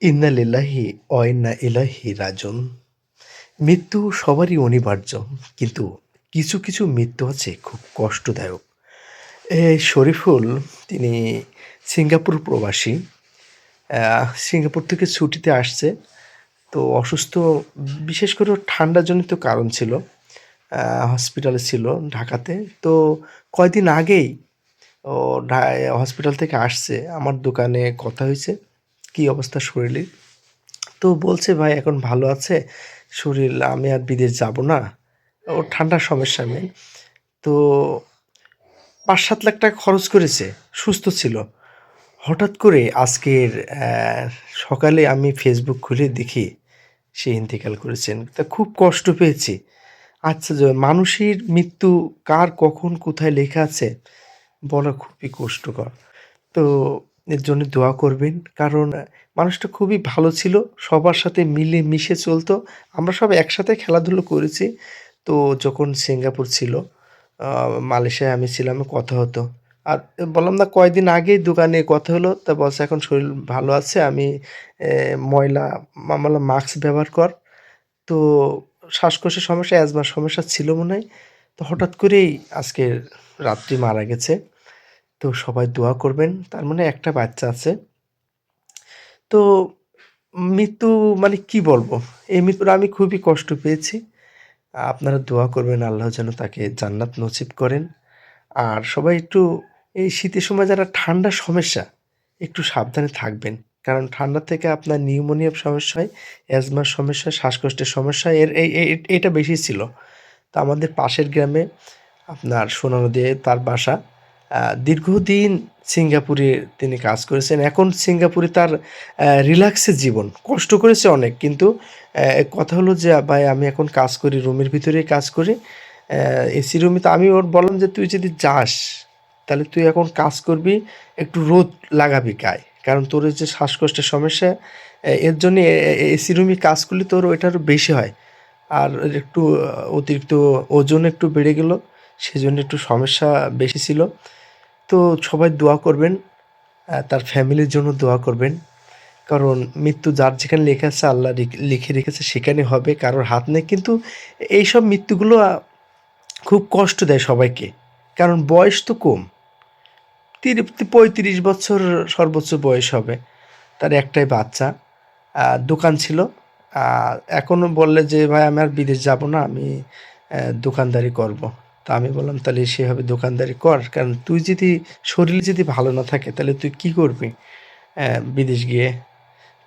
ইন্না লিল্লাহি ওয়া ইন্না ইলাইহি রাজিউন। মৃত্যু সবারই অনিবার্য। কিন্তু কিছু, কিছু মৃত্যু আছে খুব কষ্টদায়ক। শরীফুল তিনি সিঙ্গাপুর প্রবাসী। সিঙ্গাপুর থেকে ছুটিতে আসছে। তো অসুস্থ, বিশেষ করে ওর ঠান্ডাজনিত কারণ ছিল। হসপিটালে ছিল ঢাকাতে। তো কয়দিন আগেই ও হসপিটাল থেকে আসছে। আমার দোকানে কথা হইছে, কী অবস্থা শরীরের। তো বলছে, "ভাই এখন ভালো আছে শরীর, আমি আর বিদেশ যাব না।" ওর ঠান্ডার সমস্যা মেইন। তো ৳৫-৭ লাখ খরচ করেছে, সুস্থ ছিল। হঠাৎ করে আজকের সকালে আমি ফেসবুক খুলে দেখি সে ইন্তেকাল করেছেন। তা খুব কষ্ট পেয়েছি। আচ্ছা, যে মানুষের মৃত্যু কার কখন কোথায় লেখা আছে বলা খুবই কষ্টকর। তো এর জন্য দোয়া করবেন। কারণ মানুষটা খুবই ভালো ছিল। সবার সাথে মিলেমিশে চলতো। আমরা সব একসাথে খেলাধুলো করেছি। তো যখন সিঙ্গাপুর ছিল, আ মালয়েশিয়ায় আমি ছিলাম, কথা হতো। আর বললাম না, কয়দিন আগেই দোকানে কথা হলো। তা বলছে এখন শরীর ভালো আছে। আমি ময়লা বললাম, "মাস্ক ব্যবহার কর।" তো শ্বাসকষ্টের সমস্যা, অ্যাজমার সমস্যা ছিল মনে হয়। তো হঠাৎ করেই আজকের রাত্রি মারা গেছে। তো সবাই দোয়া করবেন। তার মানে একটা বাচ্চা আছে। তো মৃত্যু মানে কি বলবো? এই মৃত্যুটা আমি খুবই কষ্ট পেয়েছি। আপনারা দোয়া করবেন আল্লাহ যেন তাকে জান্নাত নসিব করেন। আর সবাই একটু এই শীতের সময় যারা ঠান্ডার সমস্যা, একটু সাবধানে থাকবেন। কারণ ঠান্ডা থেকে আপনার নিউমোনিয়ার সমস্যা হয়, অ্যাজমার সমস্যা, শ্বাসকষ্টের সমস্যা এর এই এই এটা বেশি ছিল। তো আমাদের পাশের গ্রামে আপনার সোনা নদীতে তার বাসা। দীর্ঘদিন সিঙ্গাপুরে তিনি কাজ করেছেন। এখন সিঙ্গাপুরে তার রিল্যাক্সের জীবন। কষ্ট করেছে অনেক। কিন্তু কথা হলো যে, "ভাই আমি এখন কাজ করি, রুমের ভিতরেই কাজ করি। এসি রুমে।" তো আমি ওর বললাম যে, "তুই যদি যাস, তাহলে তুই এখন কাজ করবি, একটু রোদ লাগাবি গায়ে। কারণ তোর এই যে শ্বাসকষ্টের সমস্যা, এর জন্যে এসি রুমে কাজ করলে তোর ওইটা আরও বেশি হয়।" আর একটু অতিরিক্ত ওজন একটু বেড়ে গেল। সেজন্য একটু সমস্যা বেশি ছিল। তো সবাই দোয়া করবেন। তার ফ্যামিলির জন্য দোয়া করবেন। কারণ মৃত্যু যার যেখানে লেখা আছে, আল্লাহ লিখে রেখেছে সেখানে হবে। কারোর হাত নেই। কিন্তু এইসব মৃত্যুগুলো খুব কষ্ট দেয় সবাইকে। কারণ বয়স তো কম। ৩৫ বছর সর্বোচ্চ বয়স হবে। তার একটাই বাচ্চা। দোকান ছিল। আ এখনো বললে যে, "ভাই আমি আর বিদেশ যাব না। আমি দোকানদারি করব।" তা আমি বললাম, "তাহলে সেভাবে দোকানদারি কর। কারণ তুই যদি শরীর যদি ভালো না থাকে তাহলে তুই কি করবি বিদেশ গিয়ে?"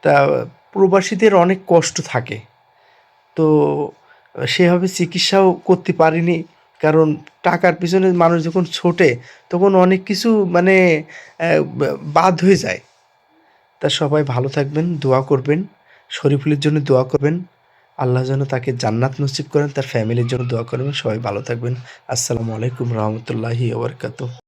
তা প্রবাসীদের অনেক কষ্ট থাকে। তো সেভাবে চিকিৎসাও করতে পারিনি। কারণ টাকার পিছনে মানুষ যখন ছোটে, তখন অনেক কিছু মানে অ্যা বা বাদ হয়ে যায়। তা সবাই ভালো থাকবেন, দোয়া করবেন। শরীফুলের জন্য দোয়া করবেন। আল্লাহ যেন তাকে জান্নাত নসিব করেন। তার ফ্যামিলির জন্য দোয়া করবেন। সবাই ভালো থাকবেন। আসসালামু আলাইকুম রহমতুল্লাহি ওয়া বারাকাতুহু।